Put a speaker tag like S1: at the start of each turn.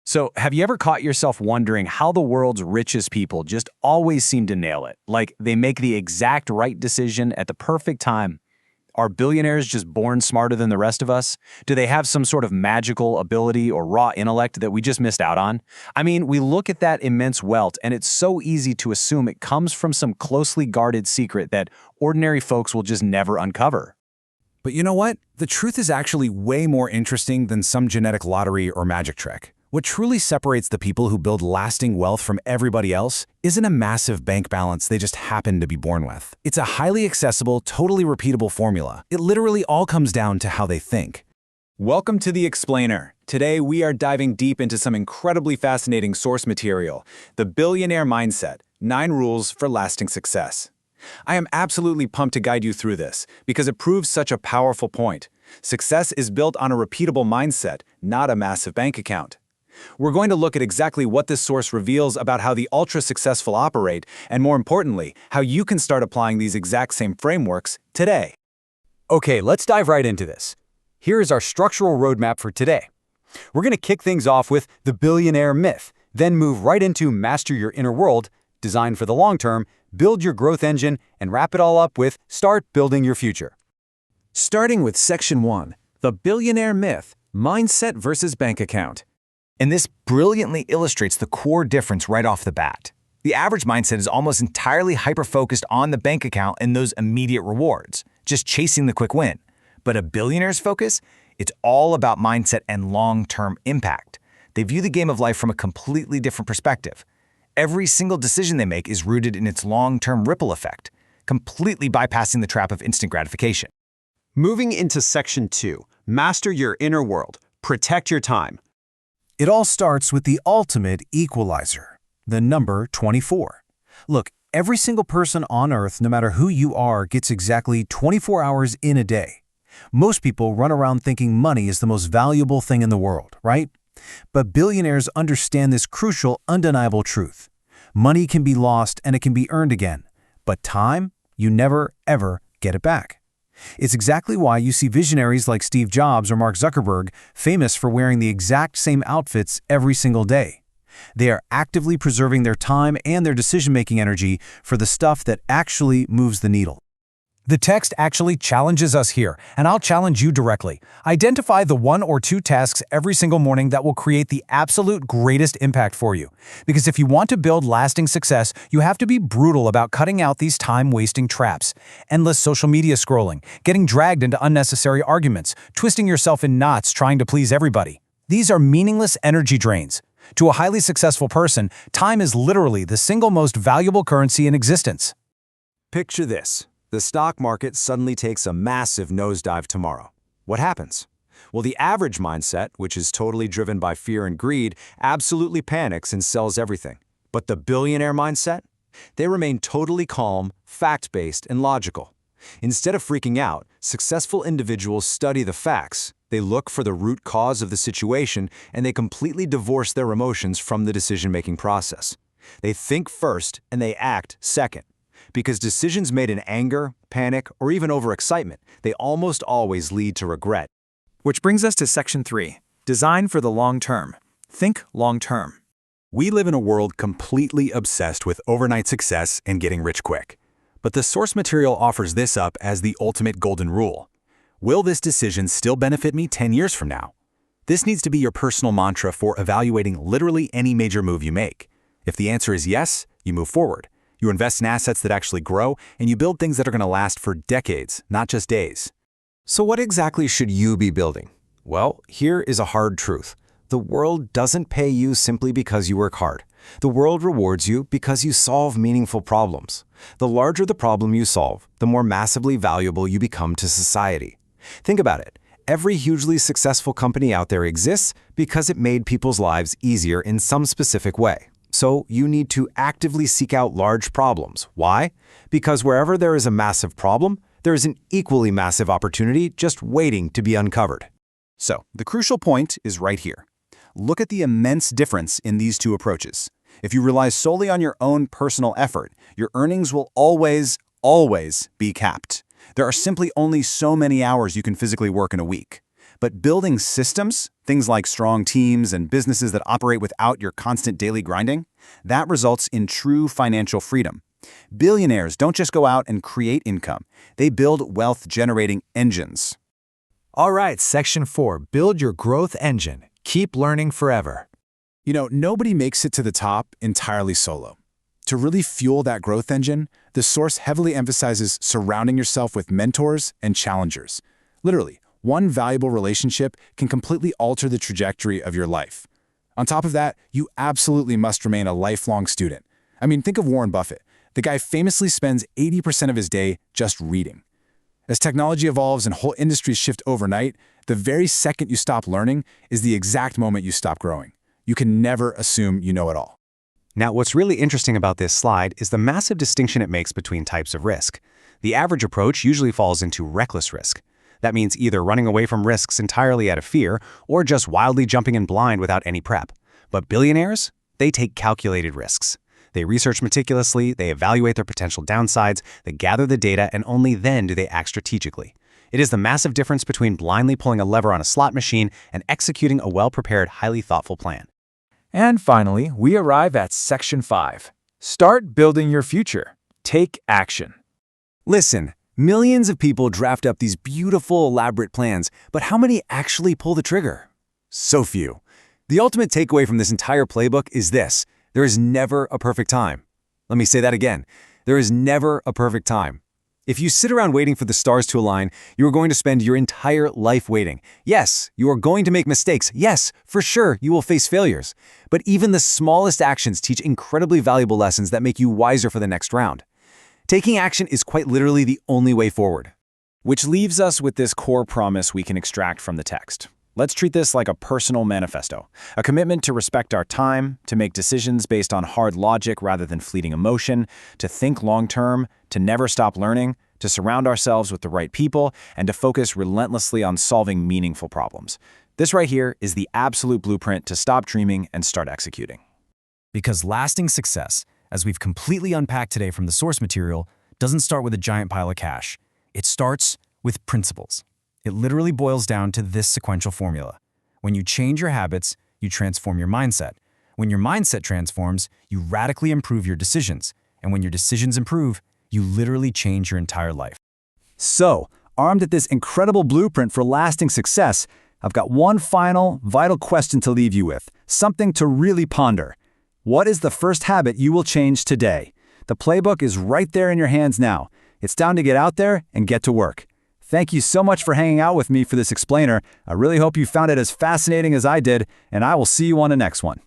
S1: So, have you ever caught yourself wondering how the world's richest people just always seem to nail it? Like they make the exact right decision at the perfect time. Are billionaires just born smarter than the rest of us? Do they have some sort of magical ability or raw intellect that we just missed out on? I mean, we look at that immense wealth, and it's so easy to assume it comes from some closely guarded secret that ordinary folks will just never uncover.
S2: But you know what? The truth is actually way more interesting than some genetic lottery or magic trick. What truly separates the people who build lasting wealth from everybody else isn't a massive bank balance they just happen to be born with. It's a highly accessible, totally repeatable formula. It literally all comes down to how they think.
S3: Welcome to The Explainer. Today, we are diving deep into some incredibly fascinating source material, the Billionaire Mindset, 9 Rules for Lasting Success. I am absolutely pumped to guide you through this because it proves such a powerful point. Success is built on a repeatable mindset, not a massive bank account. We're going to look at exactly what this source reveals about how the ultra-successful operate, and more importantly, how you can start applying these exact same frameworks today.
S4: Okay, let's dive right into this. Here is our structural roadmap for today. We're going to kick things off with the billionaire myth, then move right into master your inner world, design for the long term, build your growth engine, and wrap it all up with start building your future.
S2: Starting with Section 1, the billionaire myth, mindset versus bank account.
S5: And this brilliantly illustrates the core difference right off the bat. The average mindset is almost entirely hyper-focused on the bank account and those immediate rewards, just chasing the quick win. But a billionaire's focus, it's all about mindset and long-term impact. They view the game of life from a completely different perspective. Every single decision they make is rooted in its long-term ripple effect, completely bypassing the trap of instant gratification.
S6: Moving into Section 2, master your inner world, protect your time.
S2: It all starts with the ultimate equalizer, the number 24. Look, every single person on Earth, no matter who you are, gets exactly 24 hours in a day. Most people run around thinking money is the most valuable thing in the world, right? But billionaires understand this crucial, undeniable truth. Money can be lost and it can be earned again, but time, you never, ever get it back. It's exactly why you see visionaries like Steve Jobs or Mark Zuckerberg famous for wearing the exact same outfits every single day. They are actively preserving their time and their decision-making energy for the stuff that actually moves the needle.
S7: The text actually challenges us here, and I'll challenge you directly. Identify the 1 or 2 tasks every single morning that will create the absolute greatest impact for you. Because if you want to build lasting success, you have to be brutal about cutting out these time-wasting traps. Endless social media scrolling, getting dragged into unnecessary arguments, twisting yourself in knots trying to please everybody. These are meaningless energy drains. To a highly successful person, time is literally the single most valuable currency in existence.
S6: Picture this. The stock market suddenly takes a massive nosedive tomorrow. What happens? Well, the average mindset, which is totally driven by fear and greed, absolutely panics and sells everything. But the billionaire mindset? They remain totally calm, fact-based, and logical. Instead of freaking out, successful individuals study the facts. They look for the root cause of the situation, and they completely divorce their emotions from the decision-making process. They think first, and they act second. Because decisions made in anger, panic, or even overexcitement, they almost always lead to regret.
S1: Which brings us to Section 3, Design for the Long Term. Think long term.
S2: We live in a world completely obsessed with overnight success and getting rich quick. But the source material offers this up as the ultimate golden rule. Will this decision still benefit me 10 years from now? This needs to be your personal mantra for evaluating literally any major move you make. If the answer is yes, you move forward. You invest in assets that actually grow, and you build things that are going to last for decades, not just days.
S6: So what exactly should you be building? Well, here is a hard truth. The world doesn't pay you simply because you work hard. The world rewards you because you solve meaningful problems. The larger the problem you solve, the more massively valuable you become to society. Think about it. Every hugely successful company out there exists because it made people's lives easier in some specific way. So you need to actively seek out large problems. Why? Because wherever there is a massive problem, there is an equally massive opportunity just waiting to be uncovered.
S2: So, the crucial point is right here. Look at the immense difference in these two approaches. If you rely solely on your own personal effort, your earnings will always be capped. There are simply only so many hours you can physically work in a week.
S3: But building systems, things like strong teams and businesses that operate without your constant daily grinding, that results in true financial freedom. Billionaires don't just go out and create income. They build wealth-generating engines.
S2: All right, Section 4, build your growth engine. Keep learning forever.
S3: You know, nobody makes it to the top entirely solo. To really fuel that growth engine, the source heavily emphasizes surrounding yourself with mentors and challengers. Literally, one valuable relationship can completely alter the trajectory of your life. On top of that, you absolutely must remain a lifelong student. I mean, think of Warren Buffett. The guy famously spends 80% of his day just reading. As technology evolves and whole industries shift overnight, the very second you stop learning is the exact moment you stop growing. You can never assume you know it all.
S6: Now, what's really interesting about this slide is the massive distinction it makes between types of risk. The average approach usually falls into reckless risk. That means either running away from risks entirely out of fear or just wildly jumping in blind without any prep. But billionaires, they take calculated risks. They research meticulously, they evaluate their potential downsides, they gather the data, and only then do they act strategically. It is the massive difference between blindly pulling a lever on a slot machine and executing a well-prepared, highly thoughtful plan.
S8: And finally, we arrive at Section 5. Start building your future. Take action.
S1: Listen, millions of people draft up these beautiful, elaborate plans, but how many actually pull the trigger? So few. The ultimate takeaway from this entire playbook is this: there is never a perfect time. Let me say that again. There is never a perfect time. If you sit around waiting for the stars to align, you are going to spend your entire life waiting. Yes, you are going to make mistakes. Yes, for sure, you will face failures. But even the smallest actions teach incredibly valuable lessons that make you wiser for the next round. Taking action is quite literally the only way forward. Which leaves us with this core promise we can extract from the text. Let's treat this like a personal manifesto, a commitment to respect our time, to make decisions based on hard logic rather than fleeting emotion, to think long-term, to never stop learning, to surround ourselves with the right people, and to focus relentlessly on solving meaningful problems. This right here is the absolute blueprint to stop dreaming and start executing.
S7: Because lasting success, as we've completely unpacked today from the source material, doesn't start with a giant pile of cash. It starts with principles. It literally boils down to this sequential formula. When you change your habits, you transform your mindset. When your mindset transforms, you radically improve your decisions. And when your decisions improve, you literally change your entire life.
S1: So, armed with this incredible blueprint for lasting success, I've got one final, vital question to leave you with, something to really ponder. What is the first habit you will change today? The playbook is right there in your hands now. It's time to get out there and get to work. Thank you so much for hanging out with me for this explainer. I really hope you found it as fascinating as I did, and I will see you on the next one.